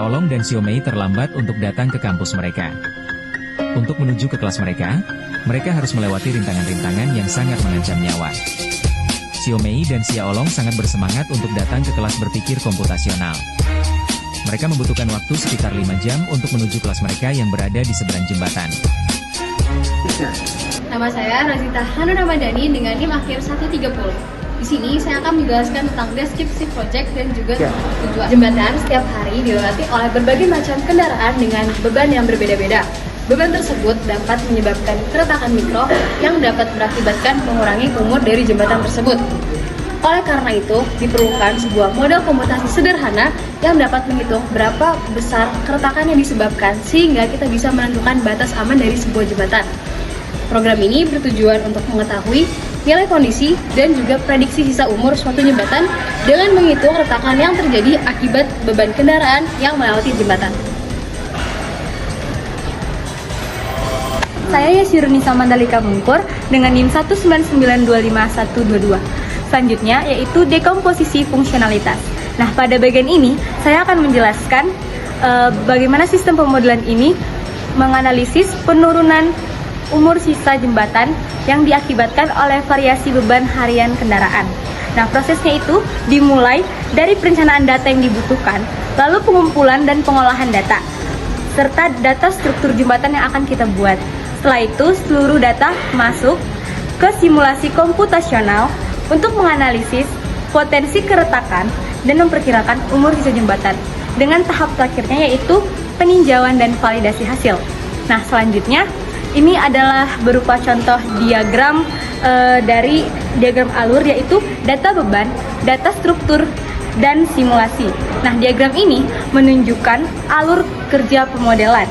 Olong dan Xiaomei terlambat untuk datang ke kampus mereka. Untuk menuju ke kelas mereka harus melewati rintangan-rintangan yang sangat mengancam nyawa. Xiaomei dan Xia Olong sangat bersemangat untuk datang ke kelas berpikir komputasional. Mereka membutuhkan waktu sekitar 5 jam untuk menuju kelas mereka yang berada di seberang jembatan. Nama saya Razita Hanun Ramadhani dengan NIM akhir 130. Di sini saya akan menjelaskan tentang deskripsi proyek dan juga tujuan. Jembatan setiap hari dilewati oleh berbagai macam kendaraan dengan beban yang berbeda-beda. Beban tersebut dapat menyebabkan keretakan mikro yang dapat berakibatkan mengurangi umur dari jembatan tersebut. Oleh karena itu, diperlukan sebuah model komputasi sederhana yang dapat menghitung berapa besar keretakan yang disebabkan sehingga kita bisa menentukan batas aman dari sebuah jembatan. Program ini bertujuan untuk mengetahui nilai kondisi dan juga prediksi sisa umur suatu jembatan dengan menghitung retakan yang terjadi akibat beban kendaraan yang melewati jembatan. Saya Yasyirunisa Mandalika Mungkur dengan NIM 199255122. Selanjutnya yaitu dekomposisi fungsionalitas. Nah, pada bagian ini saya akan menjelaskan bagaimana sistem pemodelan ini menganalisis penurunan umur sisa jembatan yang diakibatkan oleh variasi beban harian kendaraan. Nah, prosesnya itu dimulai dari perencanaan data yang dibutuhkan, lalu pengumpulan dan pengolahan data, serta data struktur jembatan yang akan kita buat. Setelah itu, seluruh data masuk ke simulasi komputasional untuk menganalisis potensi keretakan dan memperkirakan umur sisa jembatan. Dengan tahap terakhirnya yaitu peninjauan dan validasi hasil. Nah, selanjutnya ini adalah berupa contoh diagram dari diagram alur, yaitu data beban, data struktur, dan simulasi. Nah, diagram ini menunjukkan alur kerja pemodelan.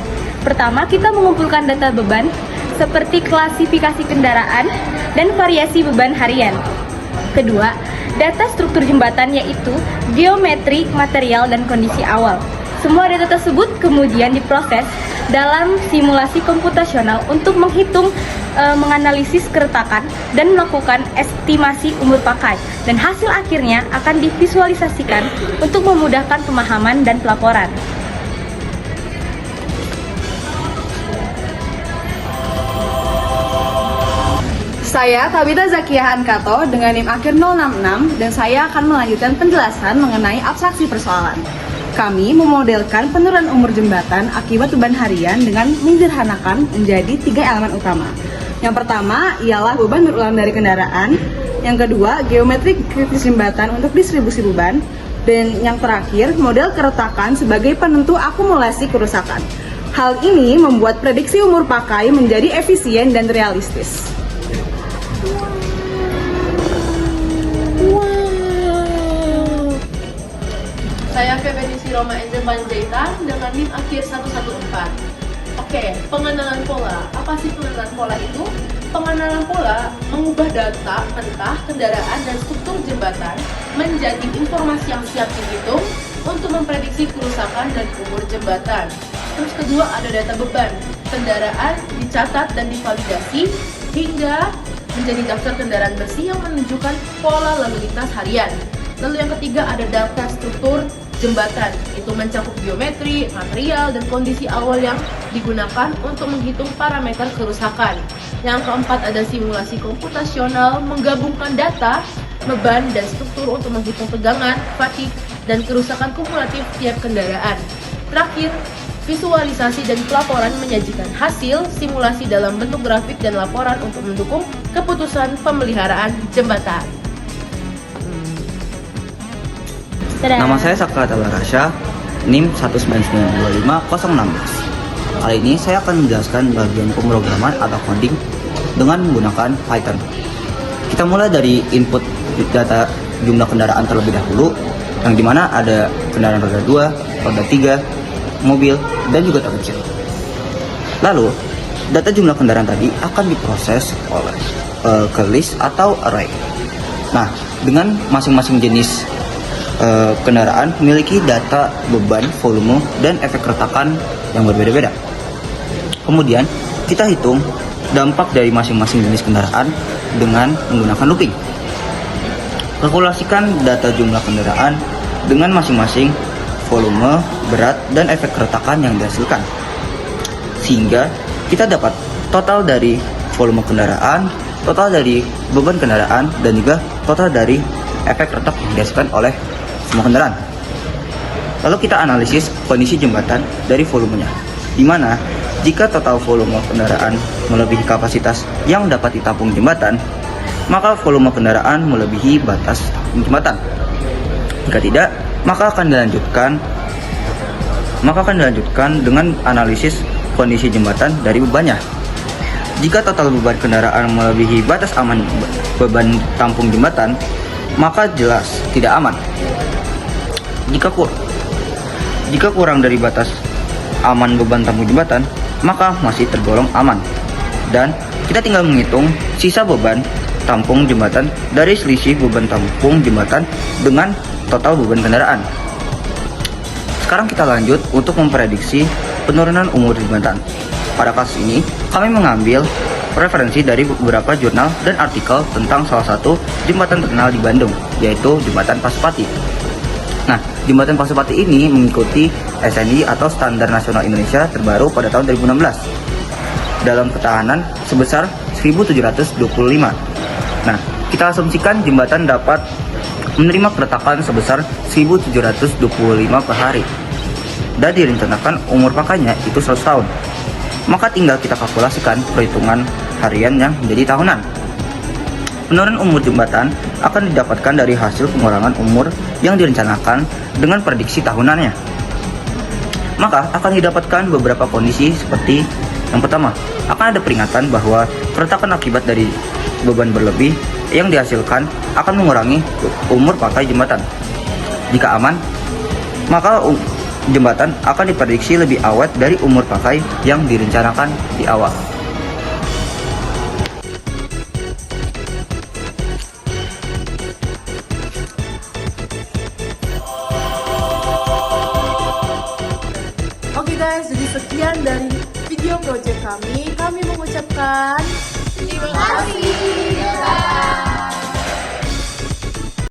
Pertama, kita mengumpulkan data beban seperti klasifikasi kendaraan dan variasi beban harian. Kedua, data struktur jembatan yaitu geometri, material, dan kondisi awal. Semua data tersebut kemudian diproses dalam simulasi komputasional untuk menghitung, menganalisis keretakan, dan melakukan estimasi umur pakai. Dan hasil akhirnya akan divisualisasikan untuk memudahkan pemahaman dan pelaporan. Saya Tabita Zakiah Ankato dengan NIM akhir 066 dan saya akan melanjutkan penjelasan mengenai abstraksi persoalan. Kami memodelkan penurunan umur jembatan akibat beban harian dengan menyederhanakan menjadi 3 elemen utama. Yang pertama ialah beban berulang dari kendaraan, yang kedua geometri kritis jembatan untuk distribusi beban, dan yang terakhir model keretakan sebagai penentu akumulasi kerusakan. Hal ini membuat prediksi umur pakai menjadi efisien dan realistis. Saya Febenisi Roma Angel Panjaitan dengan NIM akhir 114. Oke, pengenalan pola. Apa sih pengenalan pola itu? Pengenalan pola mengubah data entah kendaraan dan struktur jembatan menjadi informasi yang siap dihitung untuk memprediksi kerusakan dan umur jembatan. Terus kedua ada data beban. Kendaraan dicatat dan divalidasi hingga menjadi daftar kendaraan bersih yang menunjukkan pola lalu lintas harian. Lalu yang ketiga ada data struktur jembatan, itu mencakup geometri, material, dan kondisi awal yang digunakan untuk menghitung parameter kerusakan. Yang keempat ada simulasi komputasional, menggabungkan data, beban, dan struktur untuk menghitung tegangan, fatigue, dan kerusakan kumulatif tiap kendaraan. Terakhir, visualisasi dan pelaporan menyajikan hasil simulasi dalam bentuk grafik dan laporan untuk mendukung keputusan pemeliharaan jembatan. Nama saya Sakra Talarasya, NIM 19925-016. Kali ini saya akan menjelaskan bagian pemrograman atau coding dengan menggunakan Python. Kita mulai dari input data jumlah kendaraan terlebih dahulu, yang dimana ada kendaraan roda 2, roda 3, mobil, dan juga truk kecil. Lalu, data jumlah kendaraan tadi akan diproses oleh ke list atau array. Nah, dengan masing-masing jenis kendaraan memiliki data beban, volume, dan efek retakan yang berbeda-beda. Kemudian kita hitung dampak dari masing-masing jenis kendaraan dengan menggunakan looping. Kalkulasikan data jumlah kendaraan dengan masing-masing volume, berat, dan efek keretakan yang dihasilkan. Sehingga kita dapat total dari volume kendaraan, total dari beban kendaraan, dan juga total dari efek retak yang dihasilkan oleh semua kendaraan. Lalu kita analisis kondisi jembatan dari volumenya, di mana jika total volume kendaraan melebihi kapasitas yang dapat ditampung jembatan, maka volume kendaraan melebihi batas tampung jembatan. Jika tidak, maka akan dilanjutkan dengan analisis kondisi jembatan dari bebannya. Jika total beban kendaraan melebihi batas aman beban tampung jembatan, maka jelas tidak aman. Jika kurang dari batas aman beban tampung jembatan, maka masih tergolong aman. Dan kita tinggal menghitung sisa beban tampung jembatan dari selisih beban tampung jembatan dengan total beban kendaraan. Sekarang kita lanjut untuk memprediksi penurunan umur jembatan. Pada kasus ini, kami mengambil referensi dari beberapa jurnal dan artikel tentang salah satu jembatan terkenal di Bandung, yaitu Jembatan Pasupati. Nah, Jembatan Pasupati ini mengikuti SNI atau Standar Nasional Indonesia terbaru pada tahun 2016 dalam ketahanan sebesar 1725. Nah, kita asumsikan jembatan dapat menerima keretakan sebesar 1725 per hari dan direncanakan umur pakainya itu 100 tahun. Maka tinggal kita kalkulasikan perhitungan harian yang menjadi tahunan. Penurunan umur jembatan akan didapatkan dari hasil pengurangan umur yang direncanakan dengan prediksi tahunannya. Maka akan didapatkan beberapa kondisi seperti yang pertama, akan ada peringatan bahwa keretakan akibat dari beban berlebih yang dihasilkan akan mengurangi umur pakai jembatan. Jika aman, maka jembatan akan diprediksi lebih awet dari umur pakai yang direncanakan di awal. Oke guys, jadi sekian dari video project kami. Kami mengucapkan terima kasih.